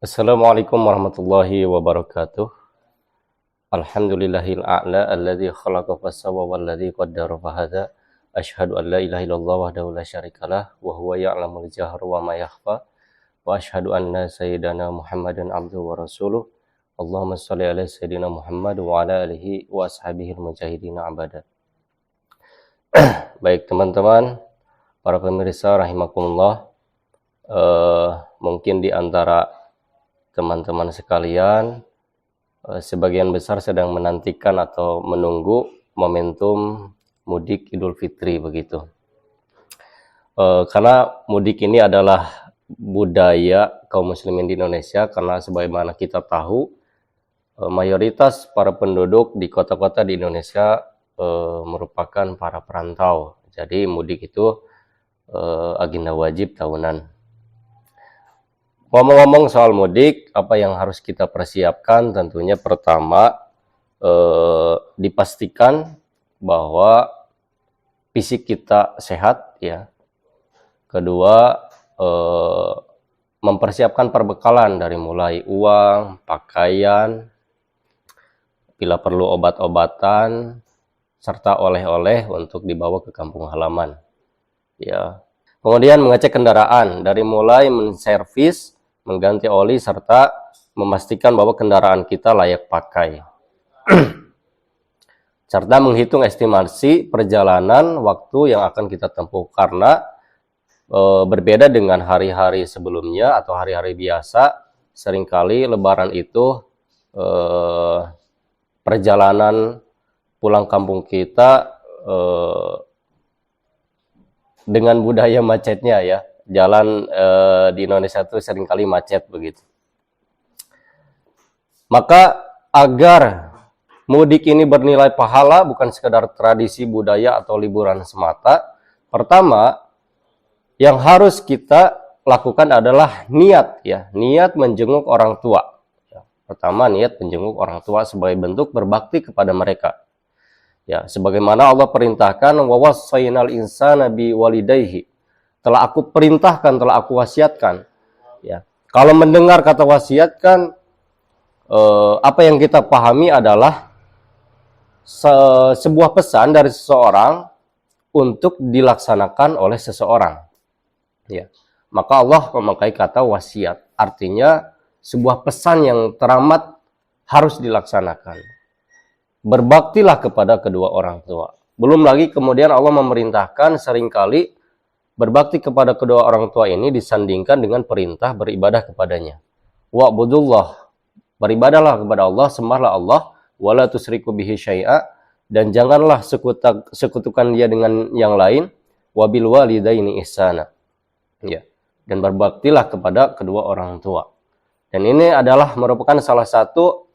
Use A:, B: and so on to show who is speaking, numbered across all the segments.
A: Assalamualaikum warahmatullahi wabarakatuh. Alhamdulillahil a'la alladzi khalaqa fasawwa walladzi qaddara fahada. Asyhadu an la ilaha illallah wahdahu la syarikalah wa huwa ya'lamul jahra wa ma yakhfa. Wa asyhadu anna sayyidana Muhammadan abduhu wa rasuluh. Allahumma shalli ala sayyidina Muhammad wa ala alihi wa ashabihil mujahidin abada. Baik teman-teman, para pemirsa rahimakumullah. Mungkin di antara teman-teman sekalian, sebagian besar sedang menantikan atau menunggu momentum mudik Idul Fitri begitu. Karena mudik ini adalah budaya kaum muslimin di Indonesia, karena sebagaimana kita tahu, mayoritas para penduduk di kota-kota di Indonesia merupakan para perantau. Jadi mudik itu agenda wajib tahunan. Ngomong-ngomong soal mudik, apa yang harus kita persiapkan? Tentunya pertama, dipastikan bahwa fisik kita sehat, ya. Kedua, mempersiapkan perbekalan dari mulai uang, pakaian, bila perlu obat-obatan, serta oleh-oleh untuk dibawa ke kampung halaman, ya. Kemudian mengecek kendaraan dari mulai menservis, mengganti oli, serta memastikan bahwa kendaraan kita layak pakai. Serta menghitung estimasi perjalanan waktu yang akan kita tempuh, karena berbeda dengan hari-hari sebelumnya atau hari-hari biasa, seringkali lebaran itu perjalanan pulang kampung kita dengan budaya macetnya, ya. Jalan di Indonesia itu seringkali macet begitu. Maka agar mudik ini bernilai pahala, bukan sekedar tradisi budaya atau liburan semata, pertama yang harus kita lakukan adalah niat, ya, niat menjenguk orang tua. Pertama, niat menjenguk orang tua sebagai bentuk berbakti kepada mereka. Ya, sebagaimana Allah perintahkan, wa wassaynal insana biwalidayhi. Telah aku perintahkan, telah aku wasiatkan. Ya. Kalau mendengar kata wasiatkan, apa yang kita pahami adalah sebuah pesan dari seseorang untuk dilaksanakan oleh seseorang. Ya. Maka Allah memakai kata wasiat, artinya sebuah pesan yang teramat harus dilaksanakan. Berbaktilah kepada kedua orang tua. Belum lagi kemudian Allah memerintahkan seringkali berbakti kepada kedua orang tua ini disandingkan dengan perintah beribadah kepadanya. Wa'budullah, beribadahlah kepada Allah, sembahlah Allah, wala tusriku bihi syai'a, dan janganlah sekutukan dia dengan yang lain, wabil walidaini ihsana. Ya, dan berbaktilah kepada kedua orang tua. Dan ini adalah merupakan salah satu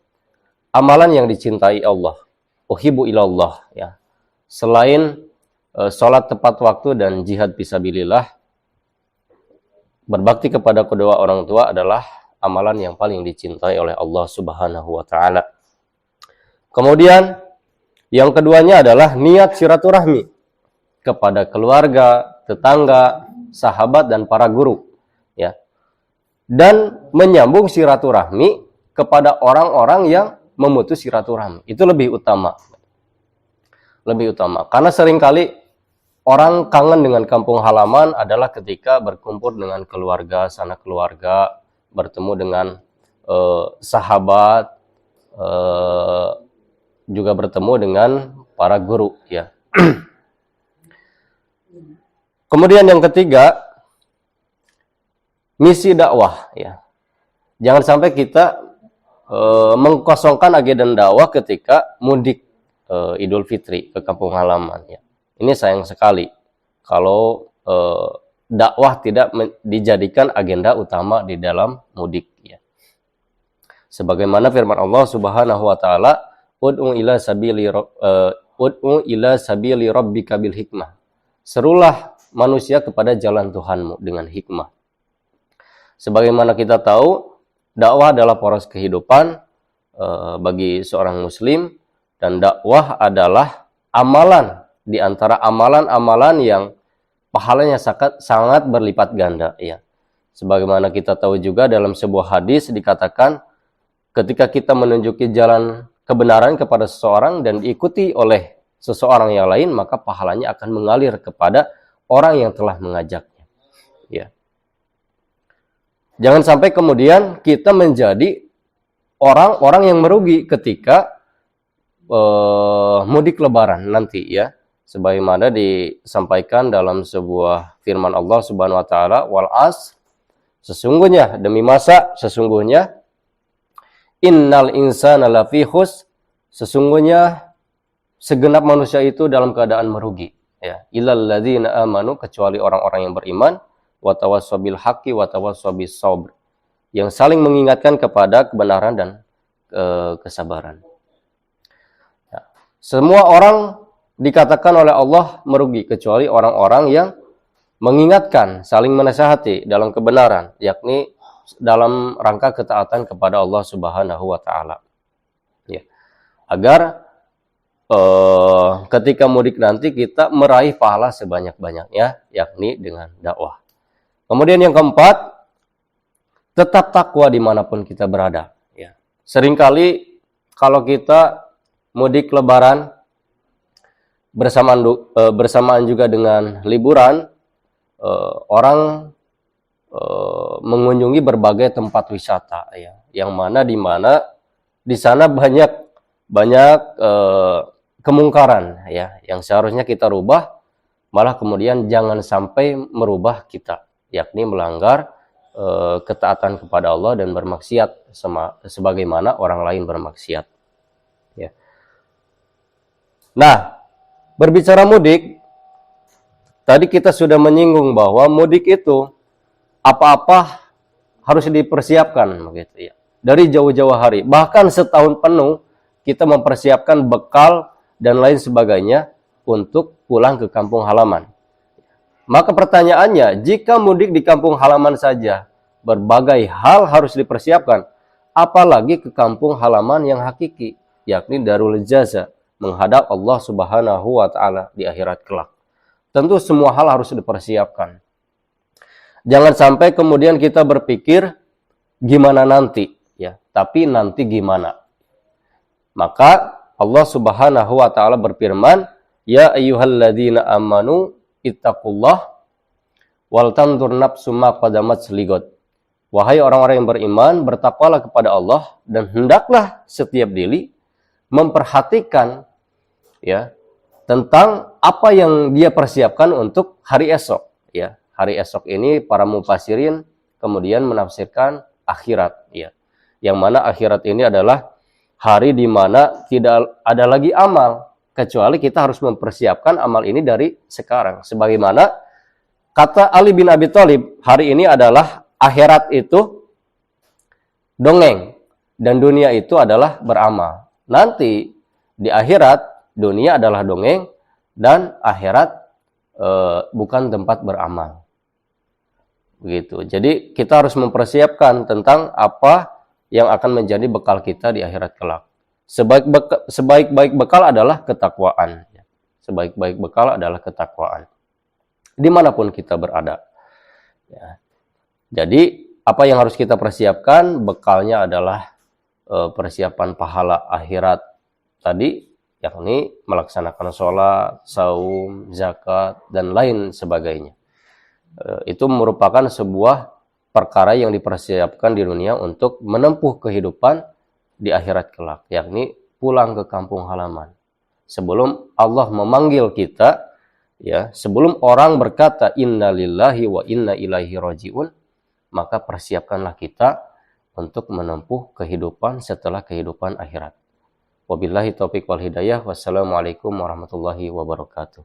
A: amalan yang dicintai Allah. Uhibbu ilallah, ya. Selain sholat tepat waktu dan jihad fisabilillah, berbakti kepada kedua orang tua adalah amalan yang paling dicintai oleh Allah Subhanahu wa Ta'ala. Kemudian yang keduanya adalah niat silaturahmi kepada keluarga, tetangga, sahabat, dan para guru, ya. Dan menyambung silaturahmi kepada orang-orang yang memutus silaturahmi. Itu lebih utama. Lebih utama. Karena seringkali orang kangen dengan kampung halaman adalah ketika berkumpul dengan keluarga, sanak keluarga, bertemu dengan sahabat, juga bertemu dengan para guru, ya. Kemudian yang ketiga, misi dakwah, ya. Jangan sampai kita mengkosongkan agenda dakwah ketika mudik Idul Fitri ke kampung halaman, ya. Ini sayang sekali kalau dakwah tidak dijadikan agenda utama di dalam mudik, ya. Sebagaimana firman Allah Subhanahu wa Ta'ala, ud'u ila sabili rabbika bil hikmah. Serulah manusia kepada jalan Tuhanmu dengan hikmah. Sebagaimana kita tahu, dakwah adalah poros kehidupan bagi seorang muslim, dan dakwah adalah amalan di antara amalan-amalan yang pahalanya sangat berlipat ganda, ya. Sebagaimana kita tahu juga dalam sebuah hadis dikatakan ketika kita menunjuki jalan kebenaran kepada seseorang dan diikuti oleh seseorang yang lain, maka pahalanya akan mengalir kepada orang yang telah mengajaknya. Ya. Jangan sampai kemudian kita menjadi orang-orang yang merugi ketika mudik lebaran nanti ya. Sebagaimana disampaikan dalam sebuah firman Allah Subhanahu wa taala, wal as, sesungguhnya demi masa, sesungguhnya innal insana lafi khus, sesungguhnya segenap manusia itu dalam keadaan merugi ya. Illal ladzina amanu, kecuali orang-orang yang beriman, wa tawassaw bil haqqi wa tawassaw bis sabr, yang saling mengingatkan kepada kebenaran dan kesabaran. Ya. Semua orang dikatakan oleh Allah merugi kecuali orang-orang yang mengingatkan, saling menasihati dalam kebenaran, yakni dalam rangka ketaatan kepada Allah Subhanahu wa taala. Ya. Agar ketika mudik nanti kita meraih pahala sebanyak-banyaknya, yakni dengan dakwah. Kemudian yang keempat, tetap takwa dimanapun kita berada. Ya. Seringkali kalau kita mudik lebaran bersamaan juga dengan liburan, orang mengunjungi berbagai tempat wisata ya, yang mana di sana banyak kemungkaran ya, yang seharusnya kita rubah, malah kemudian jangan sampai merubah kita, yakni melanggar ketaatan kepada Allah dan bermaksiat sebagaimana orang lain bermaksiat ya. Nah, berbicara mudik, tadi kita sudah menyinggung bahwa mudik itu apa-apa harus dipersiapkan begitu ya. Dari jauh-jauh hari, bahkan setahun penuh kita mempersiapkan bekal dan lain sebagainya untuk pulang ke kampung halaman. Maka pertanyaannya, jika mudik di kampung halaman saja berbagai hal harus dipersiapkan, apalagi ke kampung halaman yang hakiki, yakni Darul Jaza, menghadap Allah Subhanahu wa taala di akhirat kelak. Tentu semua hal harus dipersiapkan. Jangan sampai kemudian kita berpikir gimana nanti ya, tapi nanti gimana. Maka Allah Subhanahu wa taala berfirman, ya ayyuhalladzina amanu ittaqullah wal tanzur nafsum ma qaddamat lighad. Wahai orang-orang yang beriman, bertakwalah kepada Allah dan hendaklah setiap diri memperhatikan ya tentang apa yang dia persiapkan untuk hari esok ya. Hari esok ini para mufassirin kemudian menafsirkan akhirat ya. Yang mana akhirat ini adalah hari di mana tidak ada lagi amal, kecuali kita harus mempersiapkan amal ini dari sekarang. Sebagaimana kata Ali bin Abi Thalib, hari ini adalah akhirat itu dongeng dan dunia itu adalah beramal. Nanti di akhirat dunia adalah dongeng dan akhirat bukan tempat beramal. Begitu. Jadi kita harus mempersiapkan tentang apa yang akan menjadi bekal kita di akhirat kelak. Sebaik-baik bekal adalah ketakwaan. Sebaik-baik bekal adalah ketakwaan. Dimanapun kita berada. Ya. Jadi apa yang harus kita persiapkan? Bekalnya adalah persiapan pahala akhirat tadi, yakni melaksanakan sholat, saum, zakat, dan lain sebagainya. Itu merupakan sebuah perkara yang dipersiapkan di dunia untuk menempuh kehidupan di akhirat kelak, yakni pulang ke kampung halaman. Sebelum Allah memanggil kita, ya, sebelum orang berkata inna lillahi wa inna ilaihi rajiun, maka persiapkanlah kita untuk menempuh kehidupan setelah kehidupan akhirat. Wabillahi taufiq wal hidayah. Wassalamualaikum warahmatullahi wabarakatuh.